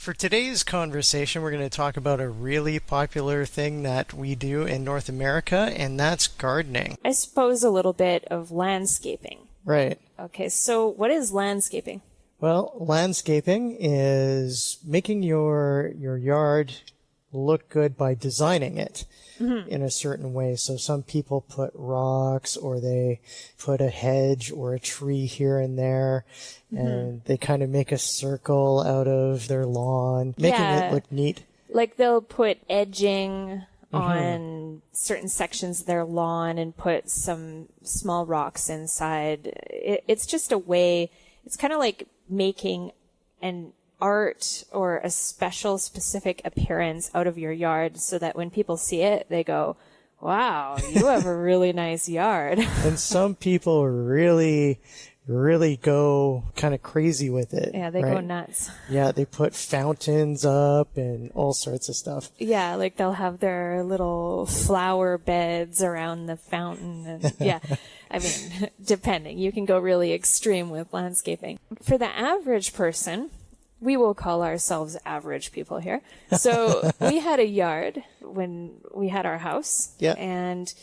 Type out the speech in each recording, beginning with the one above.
For today's conversation, we're going to talk about a really popular thing that we do in North America, and that's gardening. I suppose a little bit of landscaping. Right. Okay, so what is landscaping? Well, landscaping is making your yard look good by designing it in a certain way. So some people put rocks or they put a hedge or a tree here and there, and they kind of make a circle out of their lawn, making it look neat. Like they'll put edging on certain sections of their lawn and put some small rocks inside. It's just a way, it's kind of like making an art or a specific appearance out of your yard so that when people see it, they go, wow, you have a really nice yard. And some people really go kind of crazy with it. Yeah, they go nuts. Yeah, they put fountains up and all sorts of stuff. Yeah, like they'll have their little flower beds around the fountain. And yeah, I mean, depending. You can go really extreme with landscaping. For the average person, we will call ourselves average people here. So we had a yard when we had our house. Yeah. And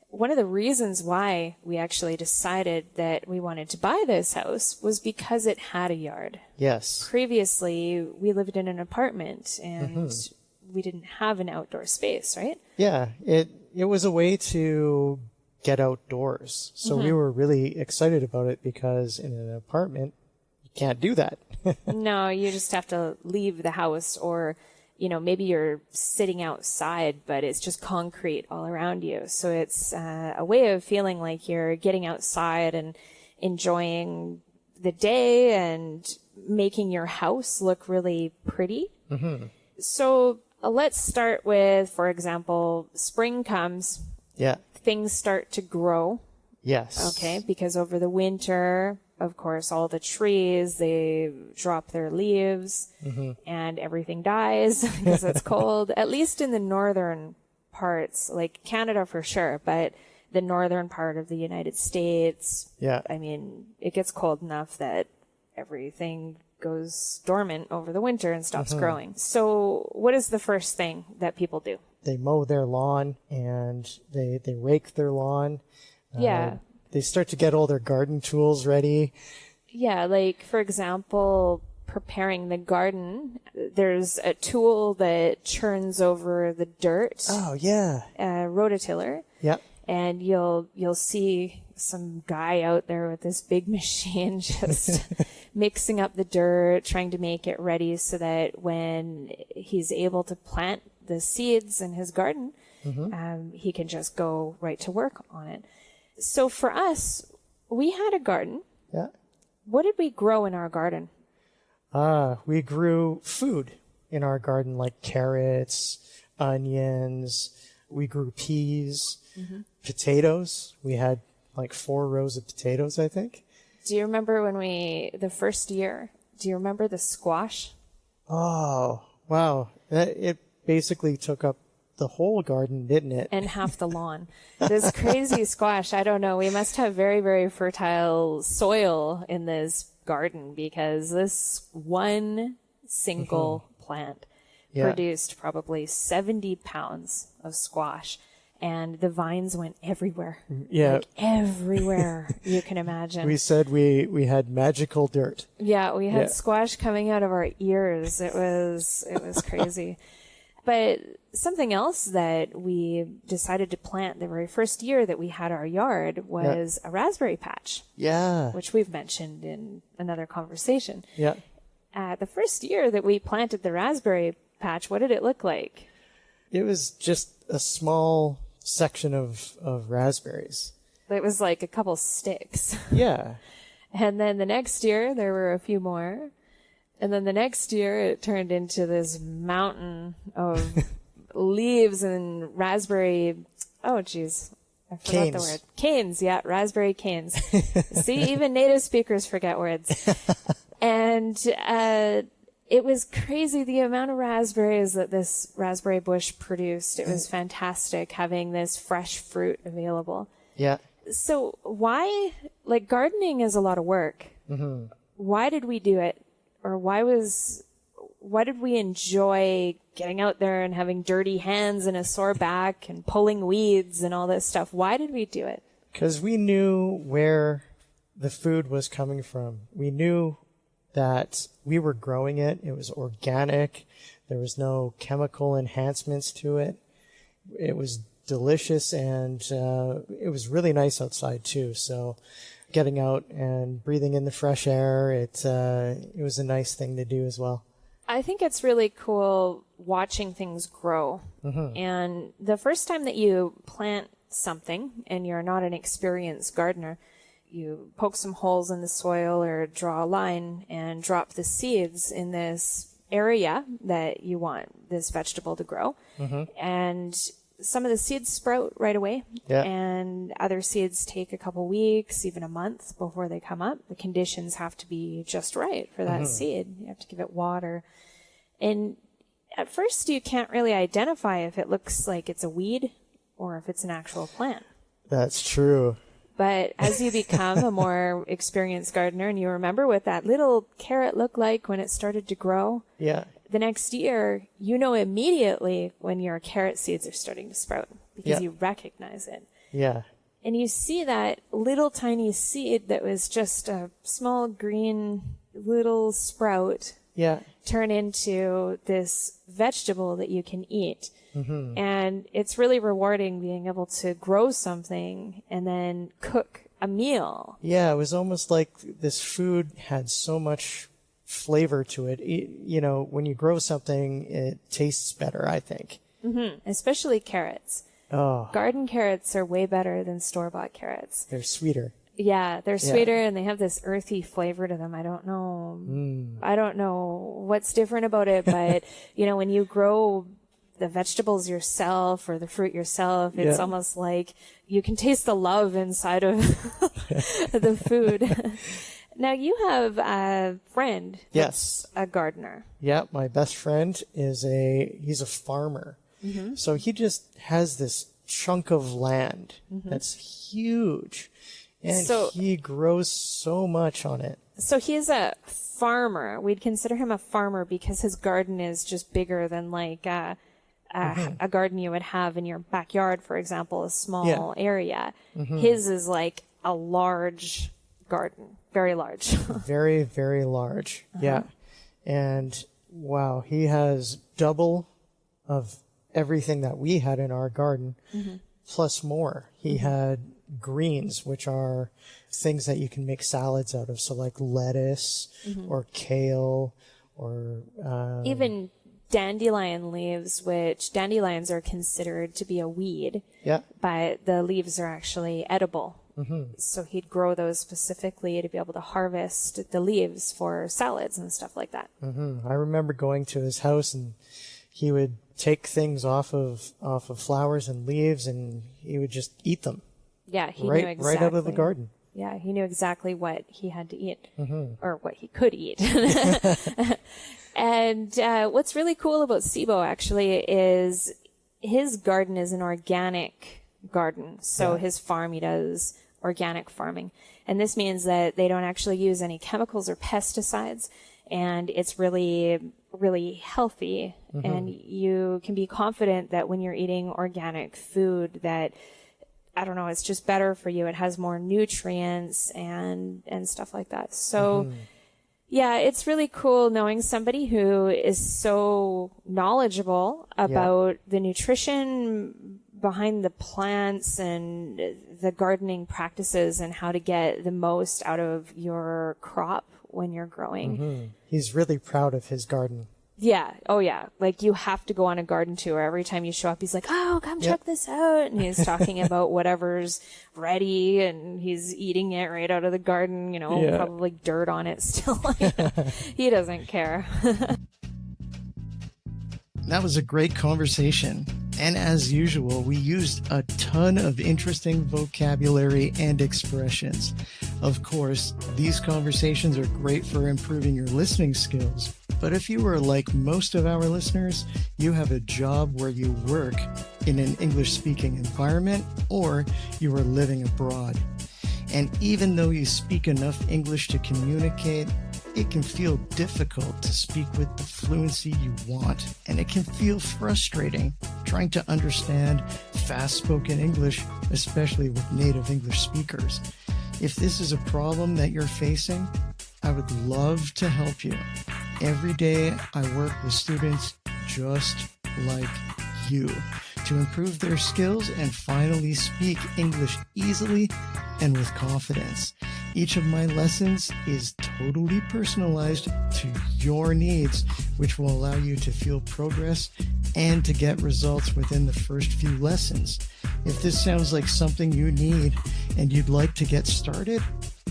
one of the reasons why we actually decided that we wanted to buy this house was because it had a yard. Yes. Previously, we lived in an apartment and we didn't have an outdoor space, right? Yeah, it was a way to get outdoors. So we were really excited about it because in an apartment, you can't do that. No, you just have to leave the house or, you know, maybe you're sitting outside, but it's just concrete all around you. So it's a way of feeling like you're getting outside and enjoying the day and making your house look really pretty. So let's start with, for example, spring comes. Yeah. Things start to grow. Yes. Okay, because over the winter, of course, all the trees, they drop their leaves and everything dies because it's cold, at least in the northern parts, like Canada for sure, but the northern part of the United States, I mean, it gets cold enough that everything goes dormant over the winter and stops growing. So what is the first thing that people do? They mow their lawn and they rake their lawn. Yeah. They start to get all their garden tools ready. Yeah, like, for example, preparing the garden, there's a tool that churns over the dirt. Oh, yeah. A rototiller. Yep. And you'll see some guy out there with this big machine just mixing up the dirt, trying to make it ready so that when he's able to plant the seeds in his garden, he can just go right to work on it. So for us, we had a garden. Yeah. What did we grow in our garden? We grew food in our garden, like carrots, onions. We grew peas, potatoes. We had like 4 rows of potatoes, I think. Do you remember when the first year, do you remember the squash? Oh, wow. It basically took up the whole garden, didn't it? And half the lawn. This crazy squash, I don't know. We must have very, very fertile soil in this garden because this one single plant produced probably 70 pounds of squash. And the vines went everywhere. Yeah. Like everywhere you can imagine. We said we had magical dirt. Yeah, we had squash coming out of our ears. It was crazy. But something else that we decided to plant the very first year that we had our yard was a raspberry patch. Yeah. Which we've mentioned in another conversation. Yeah. The first year that we planted the raspberry patch, what did it look like? It was just a small section of raspberries. It was like a couple sticks. Yeah. And then the next year there were a few more. And then the next year, it turned into this mountain of leaves and raspberry. Oh, geez. I forgot the word. Canes, yeah, raspberry canes. See, even native speakers forget words. And it was crazy the amount of raspberries that this raspberry bush produced. It was fantastic having this fresh fruit available. Yeah. So why, like, gardening is a lot of work. Why did we do it? Or why was why did we enjoy getting out there and having dirty hands and a sore back and pulling weeds and all this stuff? Why did we do it? Because we knew where the food was coming from. We knew that we were growing it. It was organic. There was no chemical enhancements to it. It was delicious, and it was really nice outside too. So getting out and breathing in the fresh air, it was a nice thing to do as well. I think it's really cool watching things grow. And the first time that you plant something and you're not an experienced gardener, you poke some holes in the soil or draw a line and drop the seeds in this area that you want this vegetable to grow. And some of the seeds sprout right away, and other seeds take a couple weeks, even a month before they come up. The conditions have to be just right for that seed. You have to give it water. And at first you can't really identify if it looks like it's a weed or if it's an actual plant. That's true. But as you become a more experienced gardener and you remember what that little carrot looked like when it started to grow, the next year, you know immediately when your carrot seeds are starting to sprout because you recognize it. And you see that little tiny seed that was just a small green little sprout turn into this vegetable that you can eat. And it's really rewarding being able to grow something and then cook a meal. It was almost like this food had so much flavor to it. You know, when you grow something, it tastes better, I think. Especially carrots. Garden carrots are way better than store-bought carrots. They're sweeter. Yeah, they're sweeter and they have this earthy flavor to them. I don't know. I don't know what's different about it, but you know, when you grow the vegetables yourself or the fruit yourself, it's almost like you can taste the love inside of the food. Now you have a friend that's a gardener. Yeah, my best friend he's a farmer. So he just has this chunk of land that's huge. And he grows so much on it. So he's a farmer. We'd consider him a farmer because his garden is just bigger than like a garden you would have in your backyard, for example, a small area. His is like a large garden, very large. Very, very large. And wow, he has double of everything that we had in our garden, plus more. He had greens, which are things that you can make salads out of. So like lettuce or kale or even dandelion leaves, which dandelions are considered to be a weed, but the leaves are actually edible. So he'd grow those specifically to be able to harvest the leaves for salads and stuff like that. I remember going to his house and he would take things off of flowers and leaves and he would just eat them. Yeah, he knew exactly. Right out of the garden. Yeah, he knew exactly what he had to eat or what he could eat. And what's really cool about Sibo actually is his garden is an organic garden. So his farm, he does organic farming. And this means that they don't actually use any chemicals or pesticides. And it's really, really healthy. And you can be confident that when you're eating organic food that, I don't know, it's just better for you. It has more nutrients and stuff like that. So yeah, it's really cool knowing somebody who is so knowledgeable about the nutrition behind the plants and the gardening practices and how to get the most out of your crop when you're growing. He's really proud of his garden. Yeah. Oh, yeah. Like you have to go on a garden tour. Every time you show up, he's like, oh, come check this out. And he's talking about whatever's ready and he's eating it right out of the garden, you know, probably dirt on it still. He doesn't care. That was a great conversation. And as usual, we used a ton of interesting vocabulary and expressions. Of course, these conversations are great for improving your listening skills. But if you are like most of our listeners, you have a job where you work in an English-speaking environment or you are living abroad. And even though you speak enough English to communicate, It can feel difficult to speak with the fluency you want, and it can feel frustrating trying to understand fast-spoken English, especially with native English speakers. If this is a problem that you're facing, I would love to help you. Every day I work with students just like you to improve their skills and finally speak English easily and with confidence. Each of my lessons is totally personalized to your needs, which will allow you to feel progress and to get results within the first few lessons. If this sounds like something you need and you'd like to get started,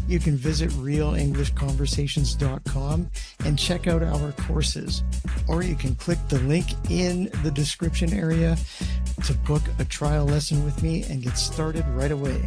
you can visit realenglishconversations.com and check out our courses. Or you can click the link in the description area to book a trial lesson with me and get started right away.